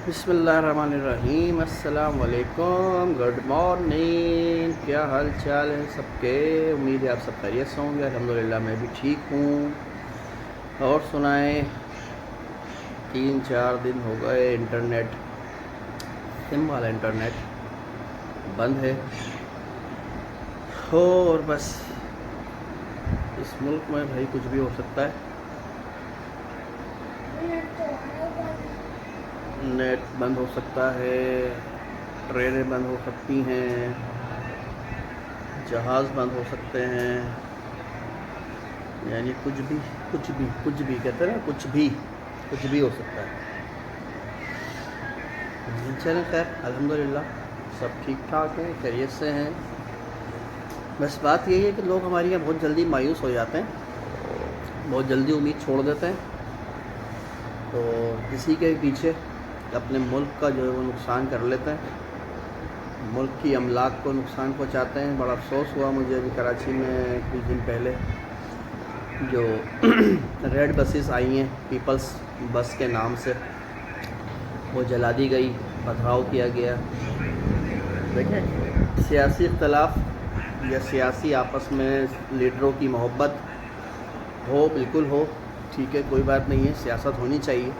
बिस्मिल्लाहिर्रहमानिर्रहीम। अस्सलाम वालेकुम, गुड मॉर्निंग। क्या हाल चाल है सबके? उम्मीद है आप सब खैरियत से होंगे। अल्हम्दुलिल्लाह मैं भी ठीक हूँ। और सुनाएं, 3-4 दिन हो गए इंटरनेट, सिम वाला इंटरनेट बंद है। और बस इस मुल्क में भाई कुछ भी हो सकता है। नेट बंद हो सकता है, ट्रेनें बंद हो सकती हैं, जहाज़ बंद हो सकते हैं, यानी कुछ भी कहते हैं ना, कुछ भी हो सकता है। चलें, खैर अल्हम्दुलिल्लाह सब ठीक ठाक है, खैरियत से हैं। बस बात यही है कि लोग हमारे यहाँ बहुत जल्दी मायूस हो जाते हैं, बहुत जल्दी उम्मीद छोड़ देते हैं। तो किसी के पीछे अपने मुल्क का जो है वो नुकसान कर लेते हैं, मुल्क की अमलाक को नुकसान पहुंचाते हैं। बड़ा अफसोस हुआ मुझे अभी कराची में कुछ दिन पहले जो रेड बसेस आई हैं पीपल्स बस के नाम से, वो जला दी गई, पथराव किया गया। देखें, सियासी इख्तलाफ या सियासी आपस में लीडरों की मोहब्बत हो, बिल्कुल हो, ठीक है, कोई बात नहीं है, सियासत होनी चाहिए।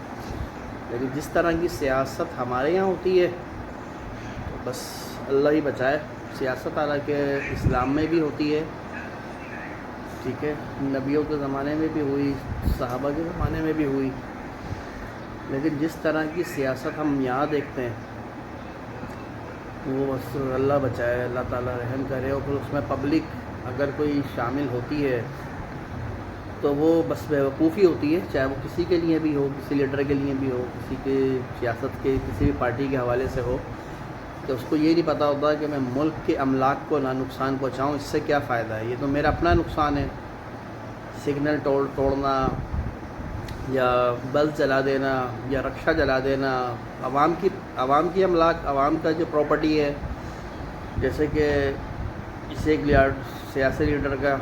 लेकिन जिस तरह की सियासत हमारे यहाँ होती है तो बस अल्लाह ही बचाए। सियासत हालांकि इस्लाम में भी होती है, ठीक है, नबियों के ज़माने में भी हुई, सहाबा के ज़माने में भी हुई, लेकिन जिस तरह की सियासत हम यहाँ देखते हैं वो बस अल्लाह बचाए, अल्लाह ताला रहम करे। और फिर उसमें पब्लिक अगर कोई शामिल होती है तो वो बस बेवकूफ़ी होती है, चाहे वो किसी के लिए भी हो, किसी लीडर के लिए भी हो, किसी के सियासत के किसी भी पार्टी के हवाले से हो, तो उसको ये नहीं पता होता कि मैं मुल्क के अमलाक को ना नुकसान पहुँचाऊँ, इससे क्या फ़ायदा है, ये तो मेरा अपना नुकसान है। सिग्नल तोड़ना या बल्ब जला देना या रक्षा जला देना, आवाम की अमलाक, आवाम का जो प्रॉपर्टी है। जैसे कि इसे एक सियासी लीडर का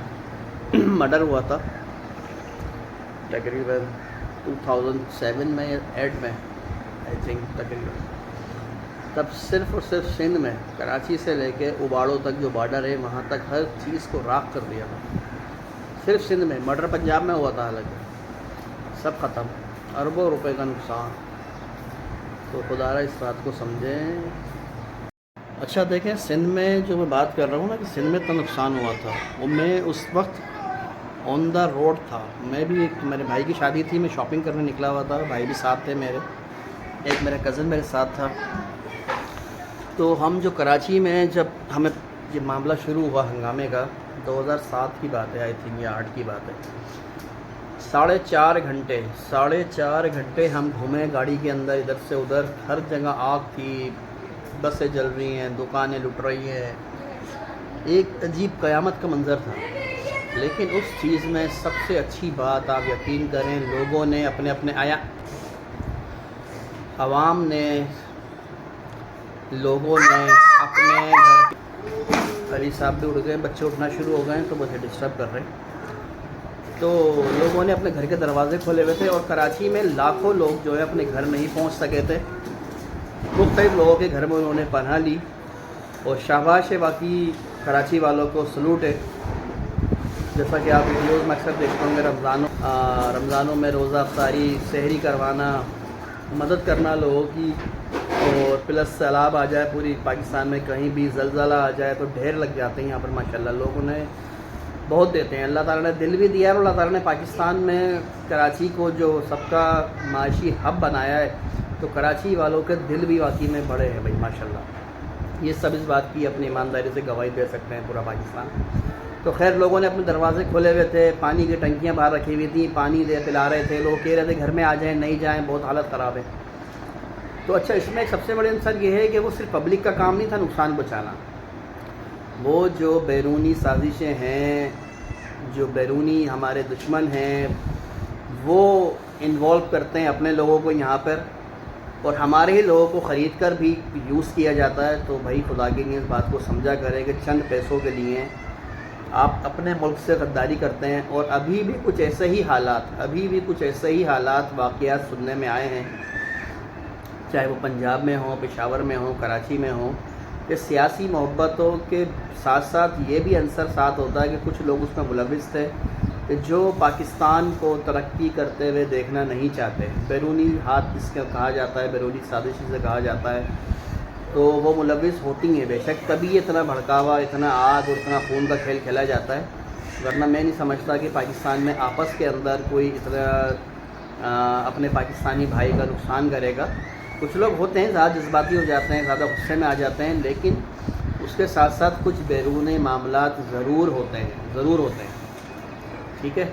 मर्डर हुआ था तकरीबन 2007 में या 8 में, आई थिंक तकरीबन। तब सिर्फ़ और सिर्फ सिंध में, कराची से लेके उबाड़ो तक जो बॉर्डर है वहाँ तक हर चीज़ को राख कर दिया था। सिर्फ सिंध में। मर्डर पंजाब में हुआ था हालांकि, सब ख़त्म, अरबों रुपए का नुकसान। तो खुदारा इस बात को समझें। अच्छा देखें, सिंध में जो मैं बात कर रहा हूँ ना कि सिंध में इतना नुकसान हुआ था, वो मैं उस वक्त ऑन द रोड था। मैं भी, मेरे भाई की शादी थी, मैं शॉपिंग करने निकला हुआ था, भाई भी साथ थे मेरे, एक मेरा कज़न मेरे साथ था। तो हम जो कराची में, जब हमें ये मामला शुरू हुआ हंगामे का, 2007 की बात है आई थिंक, या 8 की बात है। 4.5 घंटे हम घूमे गाड़ी के अंदर, इधर से उधर, हर जगह आग थी, बसें जल रही हैं, दुकानें लुट रही हैं, एक अजीब क़यामत का मंज़र था। लेकिन उस चीज़ में सबसे अच्छी बात, आप यकीन करें, लोगों ने अपने अपने आवाम ने, लोगों ने अपने घर, अली साहब भी उठ गए, बच्चे उठना शुरू हो गए तो मुझे डिस्टर्ब कर रहे हैं। तो लोगों ने अपने घर के दरवाजे खोले हुए थे और कराची में लाखों लोग जो है अपने घर नहीं पहुंच सके थे। मुख्तलिफ लोगों के घर में उन्होंने पनाह ली और शाबाश है, बाकी कराची वालों को सलूट है। जैसा कि आप वीडियोज़ में अक्सर देखते होंगे, रमज़ानों में रोज़ा अफ्तारी, सहरी करवाना, मदद करना लोगों की, और प्लस सैलाब आ जाए पूरी पाकिस्तान में, कहीं भी ज़लज़ला आ जाए तो ढेर लग जाते हैं यहाँ पर। माशाल्लाह लोगों ने बहुत देते हैं, अल्लाह ताला ने दिल भी दिया है, और अल्लाह ताला ने पाकिस्तान में कराची को जो सबका माशी हब बनाया है, तो कराची वालों के दिल भी वाकई में बड़े हैं भाई, माशाल्लाह। ये सब इस बात की अपनी ईमानदारी से गवाही दे सकते हैं, पूरा पाकिस्तान। तो खैर, लोगों ने अपने दरवाजे खोले हुए थे, पानी की टंकियाँ बाहर रखी हुई थी, पानी पिला रहे थे, लोग कह रहे थे घर में आ जाएँ, नहीं जाएँ, बहुत हालत ख़राब है। तो अच्छा, इसमें एक सबसे बड़ी आंसर ये है कि वो सिर्फ पब्लिक का काम नहीं था नुकसान पहुँचाना, वो जो बैरूनी साजिशें हैं, जो बैरूनी हमारे दुश्मन हैं, वो इन्वॉल्व करते हैं अपने लोगों को यहाँ पर, और हमारे ही लोगों को ख़रीद कर भी यूज़ किया जाता है। तो भाई खुदा के लिए इस बात को समझा करें कि चंद पैसों के लिए आप अपने मुल्क से गद्दारी करते हैं। और अभी भी कुछ ऐसे ही हालात वाक़यात सुनने में आए हैं चाहे वो पंजाब में हो, पेशावर में हो, कराची में हो, कि सियासी मोहब्बतों के साथ साथ ये भी अंसर साथ होता है कि कुछ लोग उसमें मुलविस थे कि जो पाकिस्तान को तरक्की करते हुए देखना नहीं चाहते, बैरूनी हाथ जिसका कहा जाता है, बैरूनी साजिश से कहा जाता है, तो वो मुलविस होती हैं बेशक, तभी इतना भड़कावा, इतना आग और इतना खून का खेल खेला जाता है। वरना मैं नहीं समझता कि पाकिस्तान में आपस के अंदर कोई इतना अपने पाकिस्तानी भाई का नुकसान करेगा। कुछ लोग होते हैं ज़्यादा जज्बाती हो जाते हैं, ज़्यादा गुस्से में आ जाते हैं, लेकिन उसके साथ साथ कुछ बैरूनी मामलात ज़रूर होते हैं। ठीक है,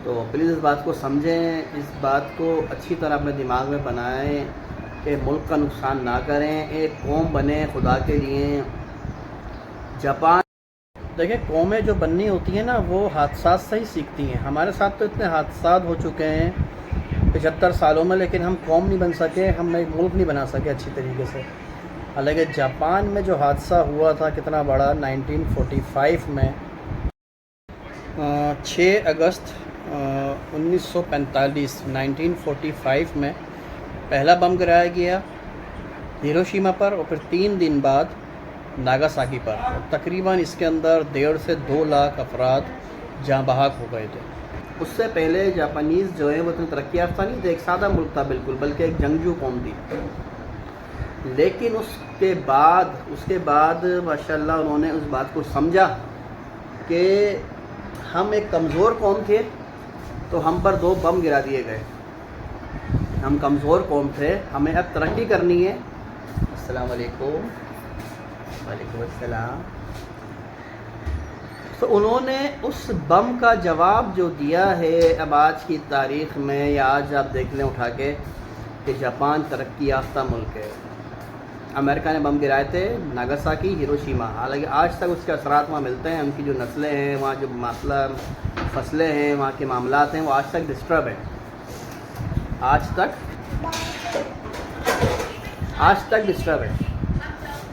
तो प्लीज़ इस बात को समझें, इस बात को अच्छी तरह अपने दिमाग में बनाएं कि मुल्क का नुकसान ना करें, एक कौम बने खुदा के लिए। जापान देखिए, कौमें जो बननी होती हैं ना, वो हादसात से ही सीखती हैं। हमारे साथ तो इतने हादसात हो चुके हैं 75 सालों में, लेकिन हम कौम नहीं बन सके, हम एक मुल्क नहीं बना सके अच्छी तरीके से। हालांकि जापान में जो हादसा हुआ था कितना बड़ा, 1945 में 6 अगस्त 1945 में पहला बम गिराया गया हिरोशिमा पर, और फिर 3 दिन बाद नागासाकी पर, और तकरीबन इसके अंदर 1.5 से 2 लाख अफराद जाँ बहक हो गए थे। उससे पहले जापानीज़ जो है वो इतनी तरक्की याफ्ता नहीं थे, एक सादा मुल्क था बिल्कुल, बल्कि एक जंगजू कौम थी। लेकिन उसके बाद माशाल्लाह उन्होंने उस बात को समझा कि हम एक कमज़ोर कौम थे, तो हम पर 2 बम गिरा दिए गए। हम कमज़ोर कौम थे, हमें अब तरक्की करनी है। अस्सलाम वालेकुम। वालेकुम अस्सलाम। तो उन्होंने उस बम का जवाब जो दिया है, अब आज की तारीख़ में या आज आप देख लें उठा के कि जापान तरक्की याफ्ता मुल्क है। अमेरिका ने बम गिराए थे नागासाकी, हिरोशिमा, हालांकि आज तक उसके असरात वहाँ मिलते हैं। उनकी जो नस्लें हैं, वहाँ जो फसलें हैं, वहाँ के मामलात हैं, वो आज तक डिस्टर्ब हैं। आज तक डिस्टर्ब है।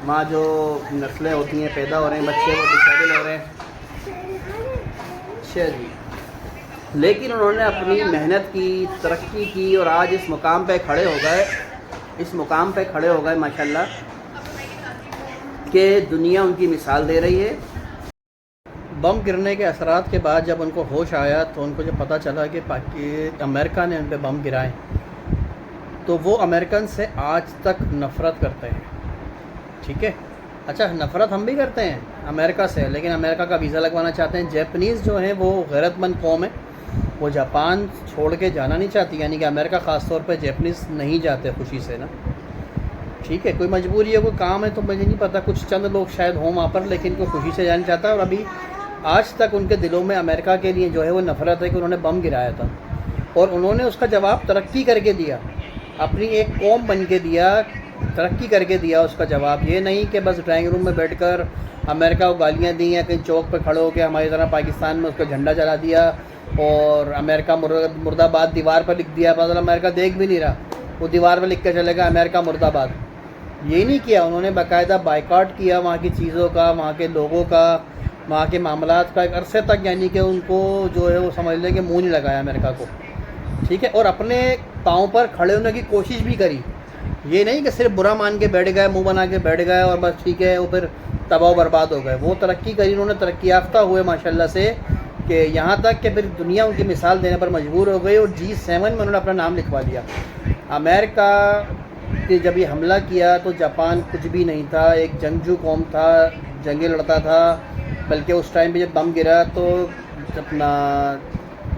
वहाँ जो नस्लें होती हैं, पैदा हो रहे हैं बच्चे, वो डिसेबल हो रहे हैं। अच्छा जी, लेकिन उन्होंने अपनी मेहनत की, तरक्की की, और आज इस मुकाम पे खड़े हो गए माशाल्लाह, कि दुनिया उनकी मिसाल दे रही है। बम गिरने के असरात के बाद जब उनको होश आया, तो उनको जब पता चला कि अमेरिका ने उन पर बम गिराए, तो वो अमेरिकन से आज तक नफ़रत करते हैं। ठीक है, अच्छा, नफ़रत हम भी करते हैं अमेरिका से, लेकिन अमेरिका का वीज़ा लगवाना चाहते हैं। जैपनीज़ जो है वो गैरतमंद कौम है, वो जापान छोड़ के जाना नहीं चाहती, यानी कि अमेरिका ख़ास तौर पे जैपनीज़ नहीं जाते खुशी से ना। ठीक है, कोई मजबूरी है, कोई काम है, तो मुझे नहीं पता, कुछ चंद लोग शायद हों वहाँ पर, लेकिन कोई खुशी से जाना चाहता है। और अभी आज तक उनके दिलों में अमेरिका के लिए जो है वो नफ़रत है कि उन्होंने बम गिराया था, और उन्होंने उसका जवाब तरक्की करके दिया, अपनी एक कौम बन के दिया, तरक्की करके दिया उसका जवाब। ये नहीं कि बस ड्राइंग रूम में बैठकर अमेरिका को गालियाँ दी, या कहीं चौक पे खड़े होकर हमारी तरह पाकिस्तान में उसका झंडा जला दिया और अमेरिका मुर्दाबाद दीवार पर लिख दिया। मतलब अमेरिका देख भी नहीं रहा, वो दीवार पर लिख के चलेगा अमेरिका मुर्दाबाद। ये नहीं किया, उन्होंने बाकायदा बाइकआउट किया वहाँ की चीज़ों का, वहाँ के लोगों का, वहाँ के मामलात का एक अरसे तक, यानी कि उनको जो है वो समझ लें कि मुँह नहीं लगाया अमेरिका को। ठीक है, और अपने पाँव पर खड़े होने की कोशिश भी करी। ये नहीं कि सिर्फ बुरा मान के बैठ गए, मुंह बना के बैठ गए और बस ठीक है, वो फिर तबाह बर्बाद हो गए। वो तरक्की करी, उन्होंने तरक्की याफ्ता हुए माशाल्लाह से, कि यहाँ तक कि फिर दुनिया उनकी मिसाल देने पर मजबूर हो गई, और G7 में उन्होंने अपना नाम लिखवा दिया। अमेरिका ने जब ये हमला किया तो जापान कुछ भी नहीं था, एक जंगजू कौम था, जंगें लड़ता था। बल्कि उस टाइम पे जब बम गिरा तो अपना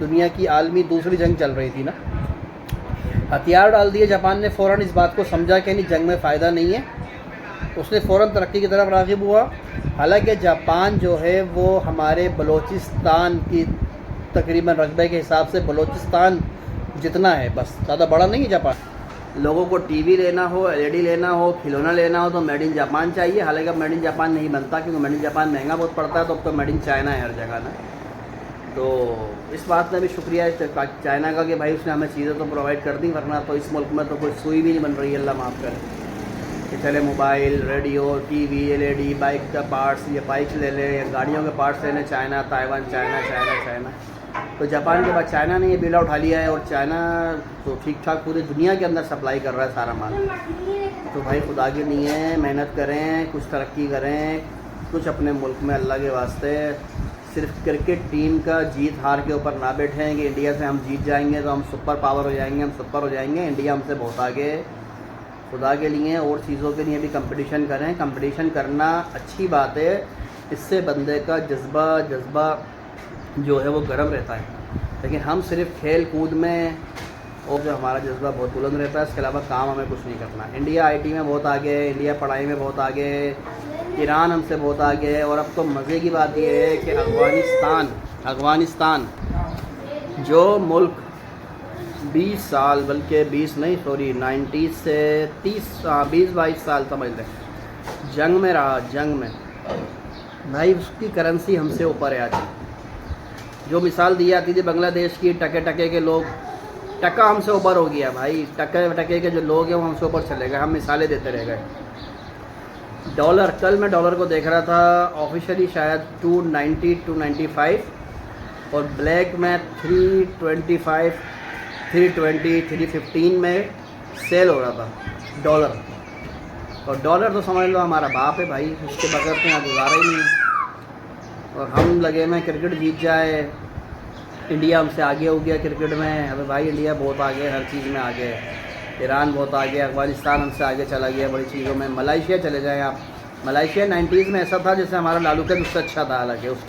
दुनिया की आलमी दूसरी जंग चल रही थी ना, हथियार डाल दिए जापान ने। फ़ौरन इस बात को समझा कि नहीं, जंग में फ़ायदा नहीं है, उसने फ़ौरन तरक्की की तरफ राग़िब हुआ। हालांकि जापान जो है वो हमारे बलूचिस्तान की तकरीबन रकबे के हिसाब से बलूचिस्तान जितना है, बस ज़्यादा बड़ा नहीं है जापान। लोगों को टीवी लेना हो, LED लेना हो, खिलौना लेना हो, तो मेड इन जापान चाहिए। हालांकि अब मेड इन जापान नहीं बनता, क्योंकि मेड इन जापान महंगा बहुत पड़ता है, तो अब तो मेड इन चाइना है हर जगह ना। तो इस बात का भी शुक्रिया है चाइना का कि भाई उसने हमें चीज़ें तो प्रोवाइड कर दी, वरना तो इस मुल्क में तो कोई सुई भी नहीं बन रही है, अल्लाह माफ़ करे। कि चले mobile, radio, TV, LED, bike का पार्ट्स, ये बाइक ले लें, या गाड़ियों के पार्ट्स ले लें, चाइना, ताइवान, चाइना। तो जापान के बाद चाइना ने ये बीड़ा उठा लिया है, और चाइना तो ठीक ठाक पूरी दुनिया के अंदर सप्लाई कर रहा है सारा माल। तो भाई खुदा की नहीं है, मेहनत करें, कुछ तरक्की करें, कुछ अपने मुल्क में अल्लाह के वास्ते। सिर्फ क्रिकेट टीम का जीत हार के ऊपर ना बैठें कि इंडिया से हम जीत जाएंगे तो हम सुपर पावर हो जाएंगे, हम सुपर हो जाएंगे। इंडिया हमसे बहुत आगे, खुदा के लिए और चीज़ों के लिए भी कंपटीशन करें। कंपटीशन करना अच्छी बात है, इससे बंदे का जज्बा जो है वो गर्म रहता है। लेकिन हम सिर्फ खेल कूद में और जो हमारा जज्बा बहुत बुलंद रहता है, इसके अलावा काम हमें कुछ नहीं करना। इंडिया आईटी में बहुत आगे है, इंडिया पढ़ाई में बहुत आगे है, ईरान हमसे बहुत आगे है। और अब तो मज़े की बात यह है कि अफ़गानिस्तान जो मुल्क 20 साल, बल्कि 90 से 20-22 साल समझ लें जंग में रहा, जंग में भाई उसकी करेंसी हमसे ऊपर है आज। जो मिसाल दी जाती थी बांग्लादेश की, टके के लोग, टका हमसे ऊपर हो गया भाई। टके के जो लोग हैं वो हमसे ऊपर चले गए, हम मिसालें देते रह गए। डॉलर, कल मैं डॉलर को देख रहा था, ऑफिशियली शायद 290 295 और ब्लैक में 325 320 315 में सेल हो रहा था डॉलर। और डॉलर तो समझ लो हमारा बाप है भाई, उसके बगैर तो यहाँ गुजारा ही नहीं है। और हम लगे में क्रिकेट जीत जाए, इंडिया हमसे आगे हो गया क्रिकेट में। अबे भाई इंडिया बहुत आगे है, हर चीज़ में आगे है। ईरान बहुत आगे, अफ़गानिस्तान हमसे आगे चला गया बड़ी चीज़ों में। मलेशिया चले जाएँ आप, मलेशिया 90s में ऐसा था जैसे हमारा लालू कैद उससे अच्छा था। हालांकि उस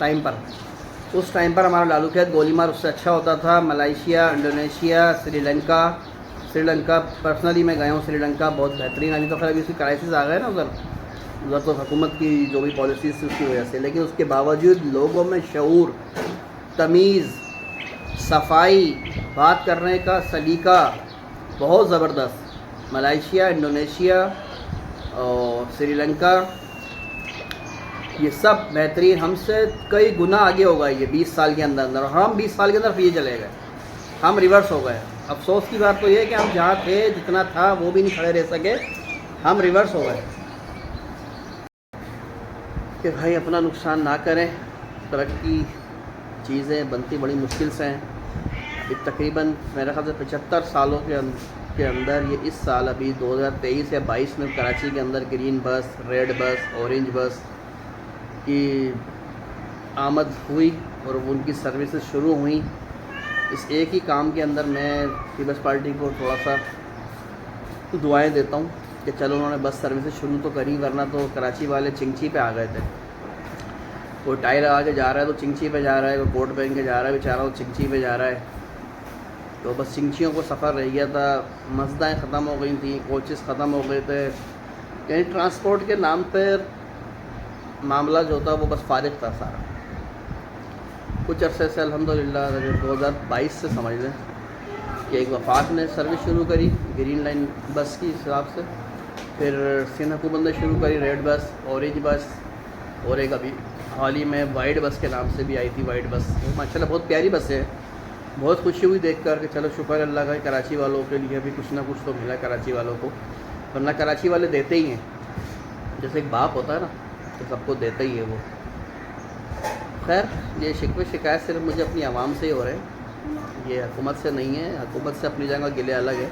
टाइम पर हमारा लालू कैद गोली मार उससे अच्छा होता था। मलेशिया, इंडोनेशिया, श्रीलंका पर्सनली मैं गया हूँ श्रीलंका, बहुत बेहतरीन। अभी तो खैर अभी उसकी क्राइसिस आ गए ना उधर तो हुकूमत की जो भी पॉलिसीज़ थी उसकी वजह से, लेकिन उसके बावजूद लोगों में शऊर, तमीज़, सफाई, बात करने का सलीका बहुत ज़बरदस्त। मलेशिया, इंडोनेशिया और श्रीलंका ये सब बेहतरीन, हमसे कई गुना आगे हो गए ये 20 साल के अंदर। और हम 20 साल के अंदर ये चले गए, हम रिवर्स हो गए। अफसोस की बात तो ये है कि हम जहाँ थे, जितना था वो भी नहीं खड़े रह सके, हम रिवर्स हो गए। कि भाई अपना नुकसान ना करें, तरक्की चीज़ें बनती बड़ी मुश्किल से हैं। अभी तकरीबन मेरे ख्याल से 75 सालों के अंदर ये इस साल अभी 2023 या 22 में कराची के अंदर ग्रीन बस, रेड बस, ऑरेंज बस की आमद हुई और उनकी सर्विसेज शुरू हुई। इस एक ही काम के अंदर मैं पीपल्स पार्टी को थोड़ा सा दुआएं देता हूँ कि चलो उन्होंने बस सर्विसेज शुरू तो करी, वरना तो कराची वाले चिंची पे आ गए थे। कोई टायर लगा के जा रहा है तो चिंची पे जा रहा है, कोई कोट पहन के जा रहा है बेचारा तो चिंची पे जा रहा है। तो बस चिंचियों को सफ़र रह गया था, मज़दाएँ ख़त्म हो गई थी, कोचेस ख़त्म हो गए थे। यानी ट्रांसपोर्ट के नाम पर मामला जो था वो बस फारिग था सारा। कुछ अरसे से अल्हम्दुलिल्लाह 2022 से समझ लें कि एक वफाक ने सर्विस शुरू करी ग्रीन लाइन बस की हिसाब से, फिर सिंध हुकूमत ने शुरू करी रेड बस, ऑरेंज बस, और एक अभी हाल ही में वाइट बस के नाम से भी आई थी वाइट बस। माशाल्लाह बहुत प्यारी बसें हैं, बहुत खुशी हुई देख कर कि चलो शुक्र अल्लाह का, कराची वालों के लिए भी कुछ ना कुछ तो मिला कराची वालों को, वरना कराची वाले देते ही हैं। जैसे एक बाप होता है ना तो सबको देता ही है वो। खैर ये शिकवे शिकायत सिर्फ मुझे अपनी आवाम से ही हो रहे हैं, ये हुकूमत से नहीं है। हुकूमत से अपनी जगह गिले अलग है,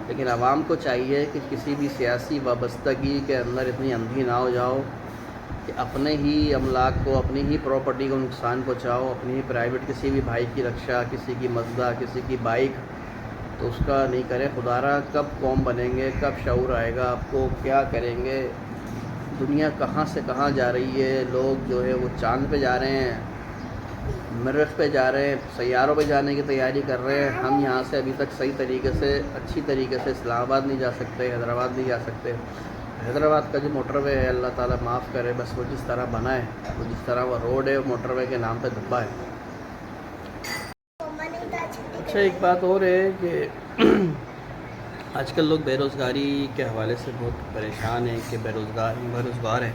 लेकिन आवाम को चाहिए कि किसी भी सियासी वाबस्तगी के अंदर इतनी अंधी ना हो जाओ कि अपने ही अमलाक को, अपनी ही प्रॉपर्टी को नुकसान पहुँचाओ, अपनी ही प्राइवेट किसी भी भाई की रक्षा, किसी की मज़दा, किसी की बाइक, तो उसका नहीं करें। खुदारा कब कौम बनेंगे, कब शऊर आएगा आपको, क्या करेंगे? दुनिया कहाँ से कहाँ जा रही है। लोग जो है वो चांद पे जा रहे हैं, मरीख़ पे जा रहे हैं, सैयारों पे जाने की तैयारी कर रहे हैं। हम यहाँ से अभी तक सही तरीके से, अच्छी तरीके से इस्लामाबाद नहीं जा सकते, हैदराबाद नहीं जा सकते। हैदराबाद का जो मोटरवे है अल्लाह ताला माफ़ करे, बस वो जिस तरह बना है, वो जिस तरह वो रोड है, मोटरवे के नाम पे धब्बा है। अच्छा एक बात और है कि आजकल लोग बेरोज़गारी के हवाले से बहुत परेशान हैं कि बेरोज़गार हैं।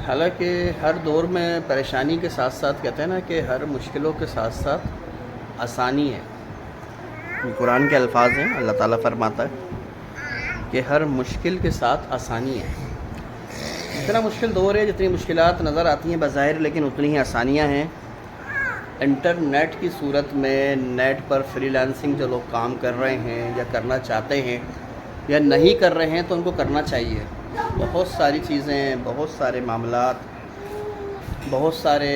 हालांकि हर दौर में परेशानी के साथ साथ कहते हैं ना कि हर मुश्किलों के साथ साथ आसानी है। कुरान के अल्फाज हैं, अल्लाह ताला फरमाता है कि हर मुश्किल के साथ आसानी है। जितना मुश्किल दौर है, जितनी मुश्किलात नज़र आती हैं बज़ाहिर, लेकिन उतनी ही आसानियाँ हैं। इंटरनेट की सूरत में नेट पर फ्रीलांसिंग जो लोग काम कर रहे हैं या करना चाहते हैं या नहीं कर रहे हैं तो उनको करना चाहिए। बहुत सारी चीज़ें, बहुत सारे मामलात, बहुत सारे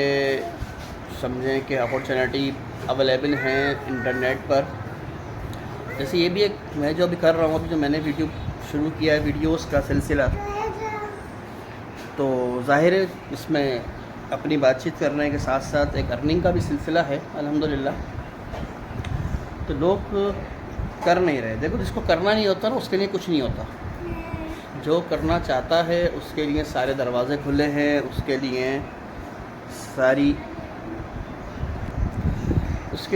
समझें कि अपॉर्चुनिटी अवेलेबल हैं इंटरनेट पर। जैसे ये भी एक मैं जो अभी कर रहा हूँ, अभी जो मैंने वीडियो शुरू किया है, वीडियोस का सिलसिला, तो ज़ाहिर है इसमें अपनी बातचीत करने के साथ साथ एक अर्निंग का भी सिलसिला है अल्हम्दुलिल्लाह। तो लोग कर नहीं रहे। देखो, जिसको करना नहीं होता ना उसके लिए कुछ नहीं होता। जो करना चाहता है उसके लिए सारे दरवाज़े खुले हैं, उसके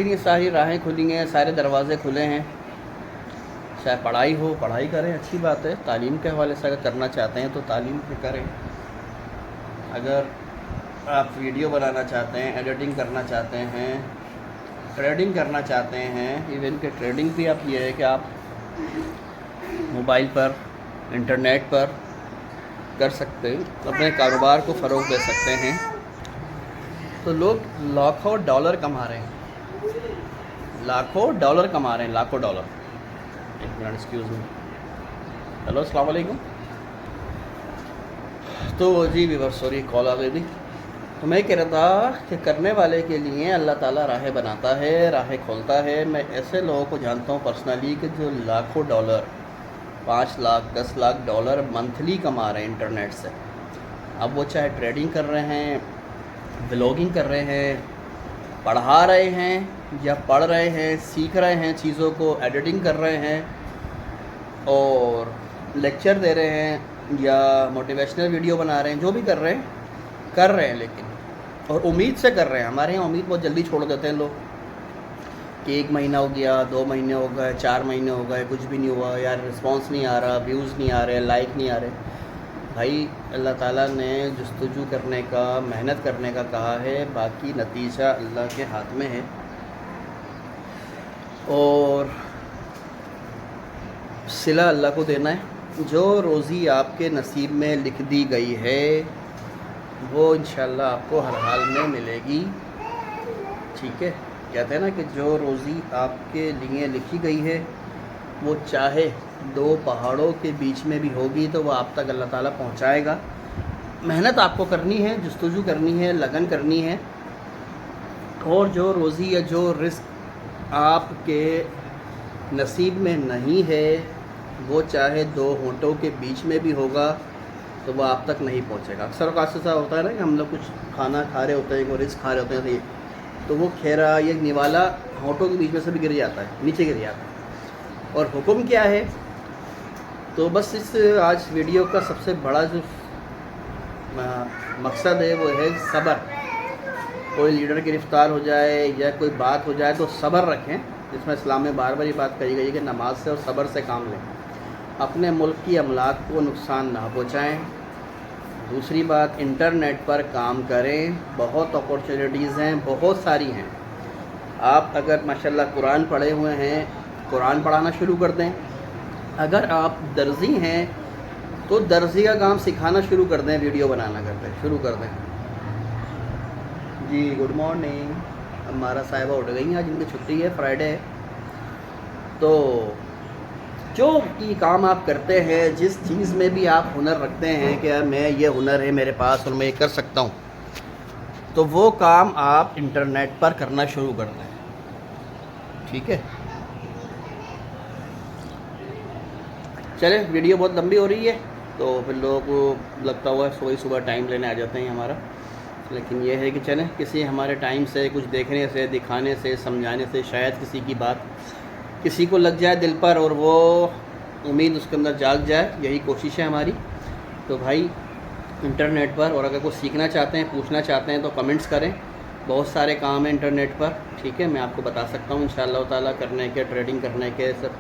लिए सारी राहें खुली हैं, सारे दरवाज़े खुले हैं। चाहे पढ़ाई हो, पढ़ाई करें, अच्छी बात है। तालीम के हवाले से अगर करना चाहते हैं तो तालीम पे करें। अगर आप वीडियो बनाना चाहते हैं, एडिटिंग करना चाहते हैं, ट्रेडिंग करना चाहते हैं, इवन के ट्रेडिंग भी आप ये है कि आप मोबाइल पर, इंटरनेट पर कर सकते हैं, अपने कारोबार को फ़रोग़ दे सकते हैं। तो लोग लाखों डॉलर कमा रहे हैं, लाखों डॉलर कमा रहे हैं, लाखों डॉलर। एक मिनट, एक्सक्यूज़ मी। हेलो, अस्सलाम वालेकुम। तो जी व्यूअर्स, सॉरी कॉल आ गई थी। तो मैं कह रहा था कि करने वाले के लिए अल्लाह ताला राहें बनाता है, राहें खोलता है। मैं ऐसे लोगों को जानता हूँ पर्सनली कि जो लाखों dollar, 5 lakh 10 lakh dollar monthly कमा रहे हैं इंटरनेट से। अब वो चाहे ट्रेडिंग कर रहे हैं, व्लॉगिंग कर रहे हैं, पढ़ा रहे हैं या पढ़ रहे हैं, सीख रहे हैं चीज़ों को, एडिटिंग कर रहे हैं और लेक्चर दे रहे हैं या मोटिवेशनल वीडियो बना रहे हैं, जो भी कर रहे हैं लेकिन और उम्मीद से कर रहे हैं। हमारे यहाँ उम्मीद बहुत जल्दी छोड़ देते हैं लोग कि 1 महीना हो गया, 2 महीने हो गए, 4 महीने हो गए, कुछ भी नहीं हुआ, यार रिस्पांस नहीं आ रहा, व्यूज़ नहीं आ रहे, लाइक नहीं आ रहे। भाई अल्लाह ताला ने जस्तजू करने का, मेहनत करने का कहा है, बाकी नतीजा अल्लाह के हाथ में है। और सिला अल्लाह को देना है। जो रोज़ी आपके नसीब में लिख दी गई है वो इंशाल्लाह आपको हर हाल में मिलेगी। ठीक है, कहते हैं ना कि जो रोज़ी आपके लिए लिखी गई है वो चाहे 2 पहाड़ों के बीच में भी होगी तो वो आप तक अल्लाह ताला पहुंचाएगा। मेहनत आपको करनी है, जस्तजू करनी है, लगन करनी है। और जो रोज़ी या जो रिस्क आपके नसीब में नहीं है वो चाहे 2 होंठों के बीच में भी होगा तो वो आप तक नहीं पहुंचेगा। अक्सर औकात ऐसा होता है ना कि हम लोग कुछ खाना खा रहे होते हैं, कोई रिस्क खा रहे होते हैं, तो वो खेरा या निवाला होंठों के बीच में से भी गिर जाता है, नीचे गिर जाता है। और हुक्म क्या है? तो बस इस आज वीडियो का सबसे बड़ा जो मकसद है वो है सब्र। कोई लीडर गिरफ़्तार हो जाए या कोई बात हो जाए तो सब्र रखें, जिसमें इस्लाम में बार बार ये बात कही गई है कि नमाज से और सब्र से काम लें, अपने मुल्क की अमलाक को नुकसान ना पहुँचाएँ। दूसरी बात, इंटरनेट पर काम करें, बहुत अपॉर्चुनिटीज़ हैं, बहुत सारी हैं। आप अगर माशाल्लाह कुरान पढ़े हुए हैं, कुरान पढ़ाना शुरू कर दें। अगर आप दर्जी हैं तो दर्जी का काम सिखाना शुरू कर दें, वीडियो बनाना शुरू कर दें। जी गुड मॉर्निंग। हमारा साहिबा उठ गई हैं, आज इनकी छुट्टी है, फ्राइडे है। तो जो की काम आप करते हैं, जिस चीज़ में भी आप हुनर रखते हैं कि यार मैं ये हुनर है मेरे पास और मैं ये कर सकता हूँ, तो वो काम आप इंटरनेट पर करना शुरू कर दें। ठीक है, चले, वीडियो बहुत लंबी हो रही है तो फिर लोगों को लगता हुआ सुबह टाइम लेने आ जाते हैं हमारा। लेकिन ये है कि चलें, किसी हमारे टाइम से, कुछ देखने से, दिखाने से, समझाने से शायद किसी की बात किसी को लग जाए दिल पर और वो उम्मीद उसके अंदर जाग जाए, यही कोशिश है हमारी। तो भाई इंटरनेट पर, और अगर कुछ सीखना चाहते हैं, पूछना चाहते हैं तो कमेंट्स करें। बहुत सारे काम हैं इंटरनेट पर, ठीक है, मैं आपको बता सकता हूँ इंशाअल्लाह ताला करने के, ट्रेडिंग करने के, सब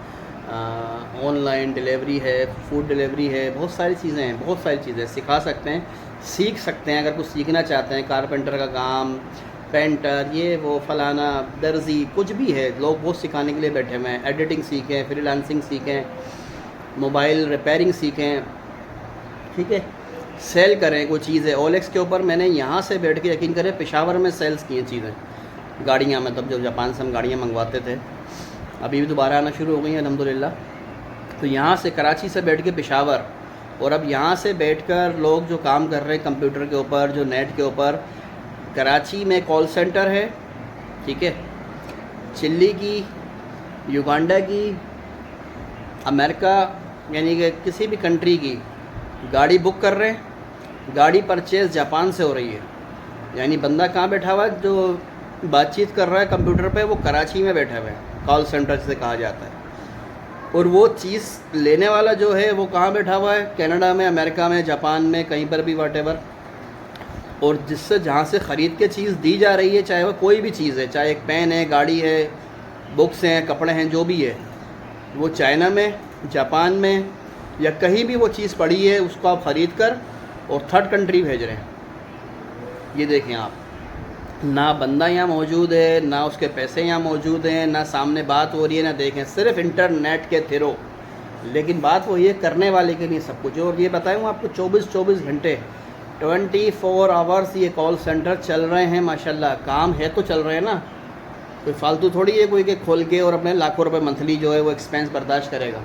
ऑनलाइन डिलीवरी है, फूड डिलीवरी है, बहुत सारी चीज़ें हैं, बहुत सारी चीज़ें सिखा सकते हैं, सीख सकते हैं। अगर कुछ सीखना चाहते हैं, कारपेंटर का काम, पेंटर, ये वो फलाना, दर्जी, कुछ भी है, लोग बहुत सिखाने के लिए बैठे हुए हैं। एडिटिंग सीखें, फ्रीलांसिंग सीखें, मोबाइल रिपेयरिंग सीखें, ठीक है, सेल करें कोई चीज़ है। ओलेक्स के ऊपर मैंने यहाँ से बैठ के, यकीन करें, पेशावर में सेल्स की हैं चीज़ें, गाड़ियाँ, मतलब जो जापान से हम गाड़ियाँ मंगवाते थे, अभी भी दोबारा आना शुरू हो गई हैं अल्हम्दुलिल्लाह। तो यहाँ से कराची से बैठ के पेशावर, और अब यहाँ से बैठकर लोग जो काम कर रहे हैं कंप्यूटर के ऊपर, जो नेट के ऊपर, कराची में कॉल सेंटर है, ठीक है, चिली की, युगांडा की, अमेरिका, यानी कि किसी भी कंट्री की गाड़ी बुक कर रहे हैं, गाड़ी परचेज़ जापान से हो रही है। यानी बंदा कहाँ बैठा हुआ है, जो बातचीत कर रहा है कंप्यूटर पे, वो कराची में बैठा हुआ है, कॉल सेंटर से कहा जाता है। और वो चीज़ लेने वाला जो है वो कहाँ बैठा हुआ है, कनाडा में, अमेरिका में, जापान में, कहीं पर भी, वॉटेवर। और जिससे जहाँ से ख़रीद के चीज़ दी जा रही है, चाहे वह कोई भी चीज़ है, चाहे एक पेन है, गाड़ी है, बुक्स हैं, कपड़े हैं, जो भी है, वो चाइना में, जापान में या कहीं भी वो चीज़ पड़ी है, उसको आप ख़रीद कर और थर्ड कंट्री भेज रहे हैं। ये देखें आप, ना बंदा यहाँ मौजूद है, ना उसके पैसे यहाँ मौजूद हैं, ना सामने बात हो रही है, ना देखें, सिर्फ इंटरनेट के थ्रू। लेकिन बात वो ये करने वाले के नहीं सब कुछ। और ये बताऊँ आपको, 24 घंटे 24 आवर्स ये कॉल सेंटर चल रहे हैं माशाल्लाह। काम है तो चल रहे हैं ना, कोई फालतू थोड़ी है कोई के खोल के और अपने लाखों रुपए मंथली जो है वो एक्सपेंस बर्दाश्त करेगा।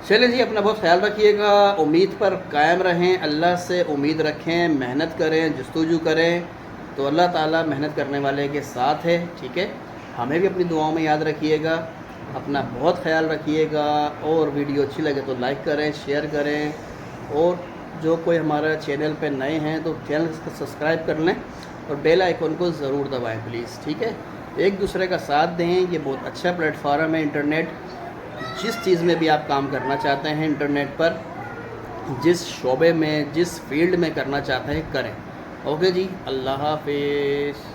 चलिए जी, अपना बहुत ख्याल रखिएगा, उम्मीद पर कायम रहें, अल्लाह से उम्मीद रखें, मेहनत करें, जस्तुजू करें, तो अल्लाह ताला मेहनत करने वाले के साथ है, ठीक है। हमें भी अपनी दुआओं में याद रखिएगा, अपना बहुत ख्याल रखिएगा। और वीडियो अच्छी लगे तो लाइक करें, शेयर करें, और जो कोई हमारा चैनल पे नए हैं तो चैनल को सब्सक्राइब कर लें और बेल आइकन को ज़रूर दबाएं प्लीज़, ठीक है। एक दूसरे का साथ दें, ये बहुत अच्छा प्लेटफॉर्म है इंटरनेट। जिस चीज़ में भी आप काम करना चाहते हैं इंटरनेट पर, जिस शोबे में, जिस फील्ड में करना चाहते हैं, करें। ओके जी, अल्लाह हाफिज़।